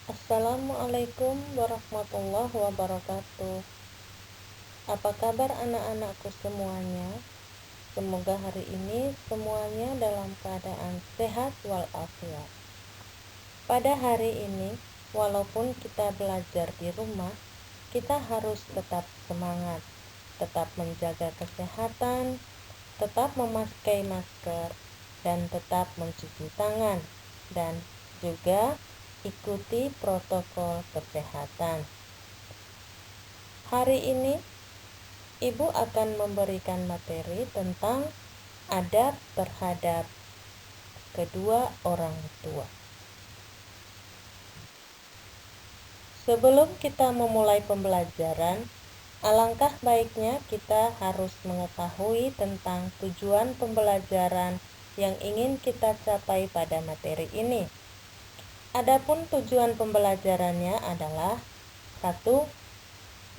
Assalamualaikum warahmatullahi wabarakatuh. Apa kabar anak-anakku semuanya? Semoga hari ini semuanya dalam keadaan sehat walafiat. Pada hari ini, walaupun kita belajar di rumah, kita harus tetap semangat, tetap menjaga kesehatan, tetap memakai masker, dan tetap mencuci tangan, dan juga ikuti protokol kesehatan. Hari ini, Ibu akan memberikan materi tentang adab terhadap kedua orang tua. Sebelum kita memulai pembelajaran, alangkah baiknya kita harus mengetahui tentang tujuan pembelajaran yang ingin kita capai pada materi ini. Adapun tujuan pembelajarannya adalah 1.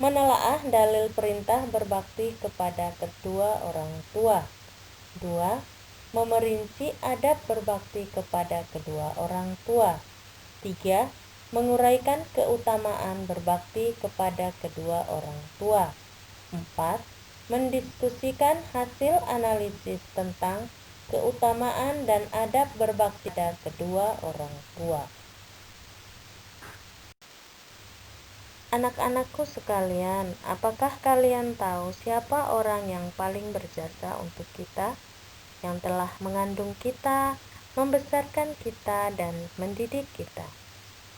Menelaah dalil perintah berbakti kepada kedua orang tua. 2. Memerinci adab berbakti kepada kedua orang tua. 3. Menguraikan keutamaan berbakti kepada kedua orang tua. 4. Mendiskusikan hasil analisis tentang keutamaan dan adab berbakti kepada kedua orang tua. Anak-anakku sekalian, apakah kalian tahu siapa orang yang paling berjasa untuk kita, yang telah mengandung kita, membesarkan kita, dan mendidik kita?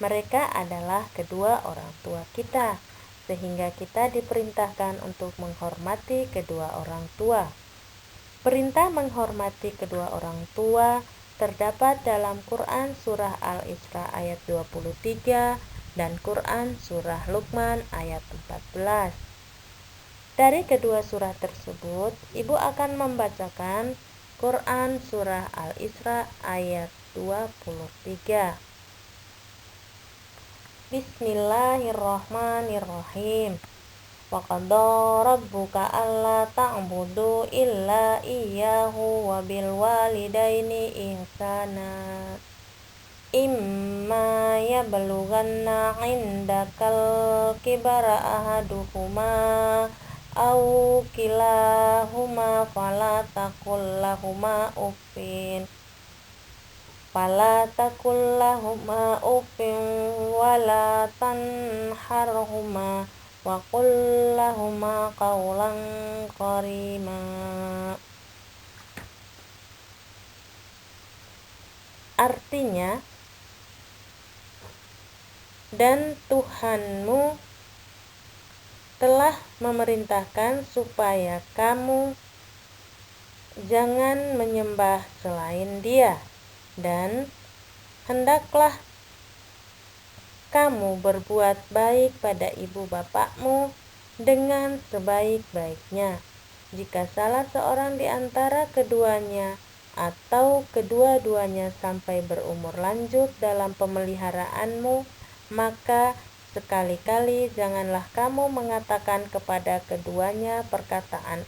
Mereka adalah kedua orang tua kita, sehingga kita diperintahkan untuk menghormati kedua orang tua. Perintah menghormati kedua orang tua terdapat dalam Quran Surah Al-Isra ayat 23 dan Quran Surah Luqman ayat 14. Dari kedua surah tersebut, Ibu akan membacakan Quran Surah Al-Isra ayat 23. Bismillahirrahmanirrahim. Wa qadha rabbuka alla ta'budu illa iyyahu wa bil walidaini ihsana. Imma yablughanna 'indakal kibara ahaduhuma aw kilahuma fala taqul lahuma uffin wala tanharhuma wa qul lahuma qawlan karima. Artinya, dan Tuhanmu telah memerintahkan supaya kamu jangan menyembah selain Dia, dan hendaklah kamu berbuat baik pada ibu bapakmu dengan sebaik-baiknya. Jika salah seorang di antara keduanya atau kedua-duanya sampai berumur lanjut dalam pemeliharaanmu, maka sekali-kali janganlah kamu mengatakan kepada keduanya perkataan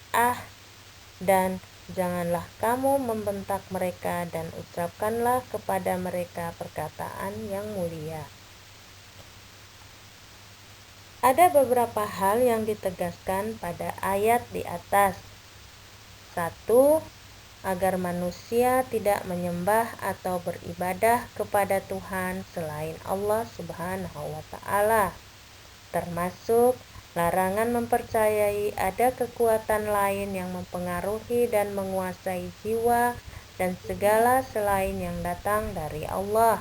dan janganlah kamu membentak mereka, dan ucapkanlah kepada mereka perkataan yang mulia. Ada beberapa hal yang ditegaskan pada ayat di atas. 1. Agar manusia tidak menyembah atau beribadah kepada Tuhan selain Allah Subhanahu wa Ta'ala, termasuk larangan mempercayai ada kekuatan lain yang mempengaruhi dan menguasai jiwa dan segala selain yang datang dari Allah.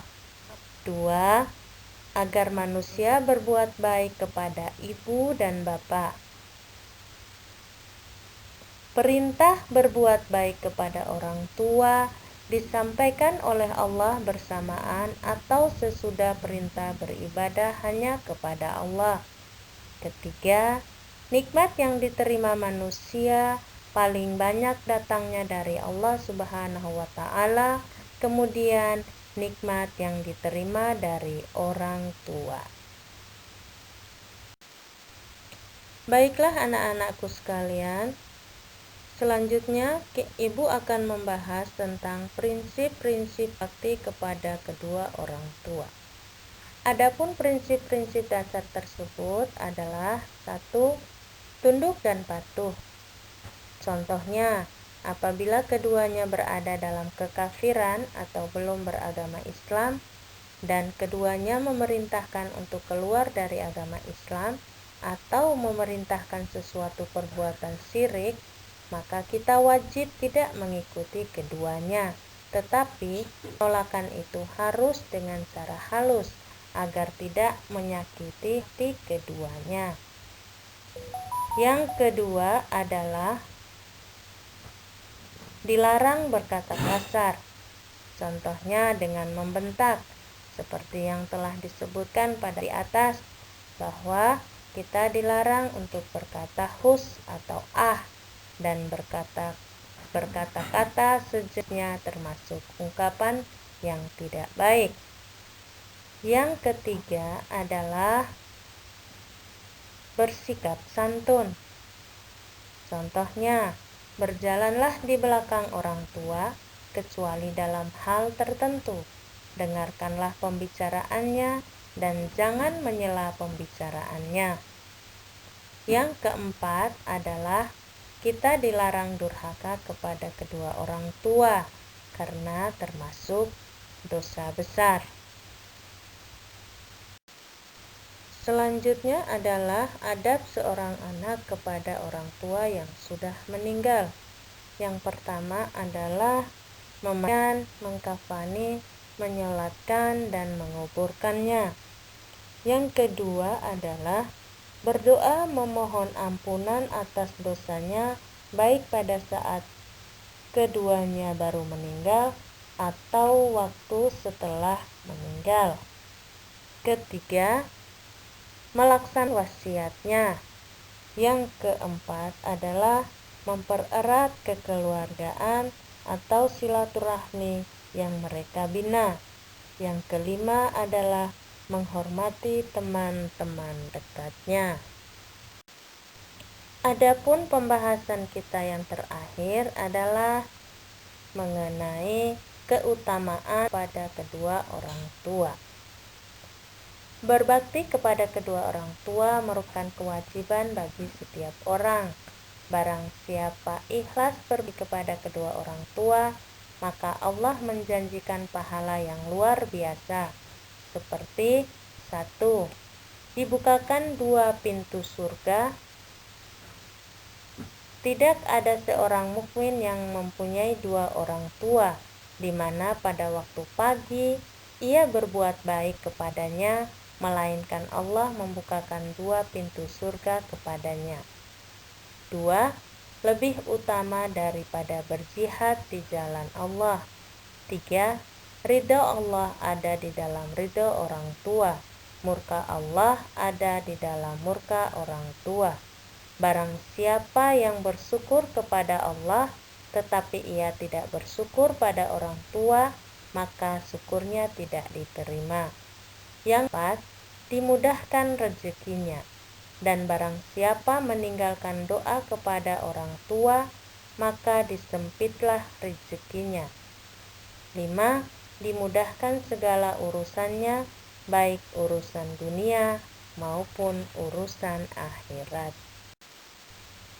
2. Agar manusia berbuat baik kepada ibu dan bapak. Perintah berbuat baik kepada orang tua disampaikan oleh Allah bersamaan atau sesudah perintah beribadah hanya kepada Allah. 3. Nikmat yang diterima manusia paling banyak datangnya dari Allah Subhanahu wa Ta'ala, kemudian nikmat yang diterima dari orang tua. Baiklah anak-anakku sekalian, selanjutnya Ibu akan membahas tentang prinsip-prinsip bakti kepada kedua orang tua. Adapun prinsip-prinsip dasar tersebut adalah: 1. Tunduk dan patuh. Contohnya, apabila keduanya berada dalam kekafiran atau belum beragama Islam, dan keduanya memerintahkan untuk keluar dari agama Islam atau memerintahkan sesuatu perbuatan syirik, maka kita wajib tidak mengikuti keduanya. Tetapi penolakan itu harus dengan cara halus agar tidak menyakiti keduanya. Yang kedua adalah dilarang berkata kasar. Contohnya dengan membentak, seperti yang telah disebutkan pada di atas, bahwa kita dilarang untuk berkata hus atau dan berkata-kata sejenisnya, termasuk ungkapan yang tidak baik. Yang ketiga adalah bersikap santun. Contohnya, berjalanlah di belakang orang tua kecuali dalam hal tertentu. Dengarkanlah pembicaraannya dan jangan menyela pembicaraannya. Yang keempat adalah kita dilarang durhaka kepada kedua orang tua karena termasuk dosa besar. Selanjutnya adalah adab seorang anak kepada orang tua yang sudah meninggal. Yang pertama adalah memandikan, mengkafani, menyolatkan, dan menguburkannya. Yang kedua adalah berdoa memohon ampunan atas dosanya, baik pada saat keduanya baru meninggal atau waktu setelah meninggal. Ketiga, melaksanakan wasiatnya. Yang keempat adalah mempererat kekeluargaan atau silaturahmi yang mereka bina. Yang kelima adalah menghormati teman-teman dekatnya. Adapun pembahasan kita yang terakhir adalah mengenai keutamaan pada kedua orang tua. Berbakti kepada kedua orang tua merupakan kewajiban bagi setiap orang. Barang siapa ikhlas berbakti kepada kedua orang tua, maka Allah menjanjikan pahala yang luar biasa. Seperti 1. Dibukakan 2 pintu surga. Tidak ada seorang mukmin yang mempunyai 2 orang tua, di mana pada waktu pagi ia berbuat baik kepadanya, melainkan Allah membukakan 2 pintu surga kepadanya. 2. Lebih utama daripada berjihad di jalan Allah. 3. Ridho Allah ada di dalam ridho orang tua. Murka Allah ada di dalam murka orang tua. Barang siapa yang bersyukur kepada Allah, tetapi ia tidak bersyukur pada orang tua, maka syukurnya tidak diterima. Yang keempat, dimudahkan rezekinya. Dan barang siapa meninggalkan doa kepada orang tua, maka disempitlah rezekinya. 5. Dimudahkan segala urusannya, baik urusan dunia maupun urusan akhirat.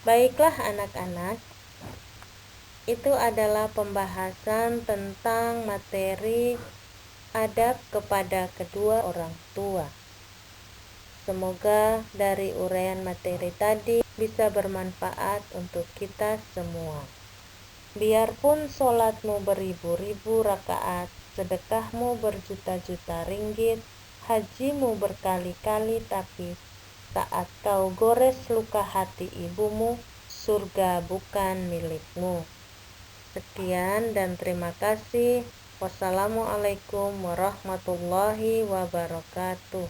Baiklah anak-anak, itu adalah pembahasan tentang materi adab kepada kedua orang tua. Semoga dari uraian materi tadi bisa bermanfaat untuk kita semua. Biarpun sholatmu beribu-ribu rakaat, sedekahmu berjuta-juta ringgit, hajimu berkali-kali, tapi saat kau gores luka hati ibumu, surga bukan milikmu. Sekian dan terima kasih. Wassalamualaikum warahmatullahi wabarakatuh.